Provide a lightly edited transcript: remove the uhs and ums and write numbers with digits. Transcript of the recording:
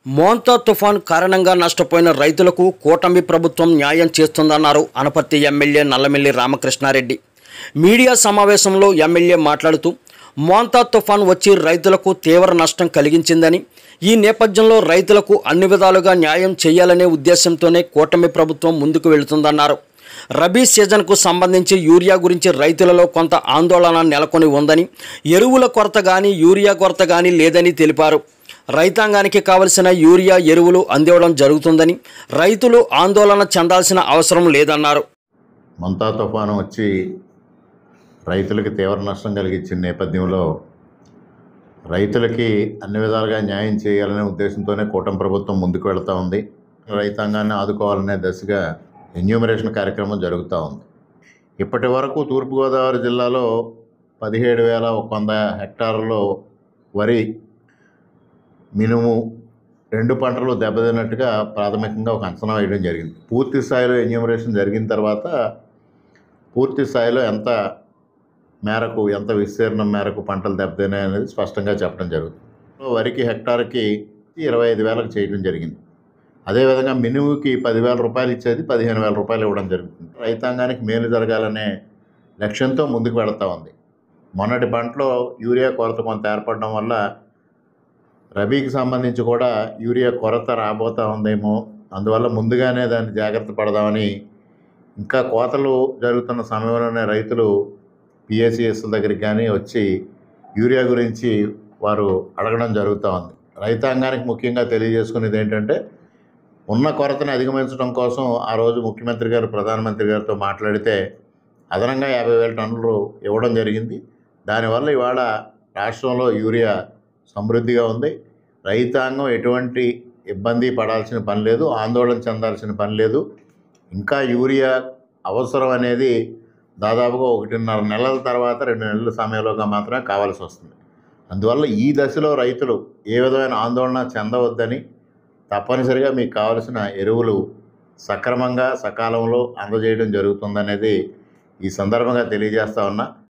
మోంతా తుఫాన్ కారణంగా నష్టపోయిన రైతులకు కూటమి ప్రభుత్వం న్యాయం చేస్తుందన్నారు అనపర్తి ఎమ్మెల్యే నల్లమిల్లి రామకృష్ణారెడ్డి. మీడియా సమావేశంలో ఎమ్మెల్యే మాట్లాడుతూ మోంతా తుఫాన్ వచ్చి రైతులకు తీవ్ర నష్టం కలిగించిందని, ఈ నేపథ్యంలో రైతులకు అన్ని విధాలుగా న్యాయం చేయాలనే ఉద్దేశంతోనే కూటమి ప్రభుత్వం ముందుకు వెళుతుందన్నారు. రబీ సీజన్కు సంబంధించి యూరియా గురించి రైతులలో కొంత ఆందోళన నెలకొని ఉందని, ఎరువుల కొరత కానీ యూరియా కొరత కానీ లేదని తెలిపారు. రైతాంగానికి కావలసిన యూరియా ఎరువులు అందివ్వడం జరుగుతుందని, రైతులు ఆందోళన చెందాల్సిన అవసరం లేదన్నారు. మోంతా తుఫాను వచ్చి రైతులకి తీవ్ర నష్టం కలిగించిన నేపథ్యంలో రైతులకి అన్ని విధాలుగా న్యాయం చేయాలనే ఉద్దేశంతోనే కూటమి ప్రభుత్వం ముందుకు వెళుతూ ఉంది. రైతాంగాన్ని ఆదుకోవాలనే దశగా ఎన్యూమరేషన్ కార్యక్రమం జరుగుతూ ఉంది. ఇప్పటి వరకు తూర్పుగోదావరి జిల్లాలో 17,100 హెక్టార్లలో వరి, మినుము 2 పంటలు దెబ్బతిన్నట్టుగా ప్రాథమికంగా ఒక అంచనా వేయడం జరిగింది. పూర్తి స్థాయిలో ఎన్యూమరేషన్ జరిగిన తర్వాత పూర్తి స్థాయిలో ఎంత విస్తీర్ణం మేరకు పంటలు దెబ్బతిన్నాయి అనేది స్పష్టంగా చెప్పడం జరుగుతుంది. వరికి హెక్టార్కి 25,000కు చేయడం జరిగింది. అదేవిధంగా మినుముకి 10,000 రూపాయలు ఇచ్చేది 15,000 రూపాయలు ఇవ్వడం జరుగుతుంది. రైతాంగానికి మేలు జరగాలనే లక్ష్యంతో ముందుకు వెళుతూ ఉంది. మొన్నటి పంటలో యూరియా కొరత కొంత ఏర్పడడం వల్ల రబీకి సంబంధించి కూడా యూరియా కొరత రాబోతూ ఉందేమో, అందువల్ల ముందుగానే దాన్ని జాగ్రత్త పడదామని ఇంకా కోతలు జరుగుతున్న సమయంలోనే రైతులు పిఎస్సిఎస్ దగ్గరికి కానీ వచ్చి యూరియా గురించి వారు అడగడం జరుగుతూ ఉంది. రైతాంగానికి ముఖ్యంగా తెలియజేసుకునేది ఏంటంటే, ఉన్న కొరతను అధిగమించడం కోసం ఆ రోజు ముఖ్యమంత్రి గారు ప్రధానమంత్రి గారితో మాట్లాడితే అదనంగా 50,000 టన్నులు ఇవ్వడం జరిగింది. దానివల్ల ఇవాళ రాష్ట్రంలో యూరియా సమృద్ధిగా ఉంది. రైతాంగం ఎటువంటి ఇబ్బంది పడాల్సిన పని లేదు, ఆందోళన చెందాల్సిన పని లేదు. ఇంకా యూరియా అవసరం అనేది దాదాపుగా 1.5 నెలల తర్వాత 2 నెలల సమయంలోగా మాత్రమే కావాల్సి వస్తుంది. అందువల్ల ఈ దశలో రైతులు ఏ విధమైన ఆందోళన చెందవద్దని, తప్పనిసరిగా మీకు కావలసిన ఎరువులు సక్రమంగా సకాలంలో అందజేయడం జరుగుతుందనేది ఈ సందర్భంగా తెలియజేస్తా ఉన్నా.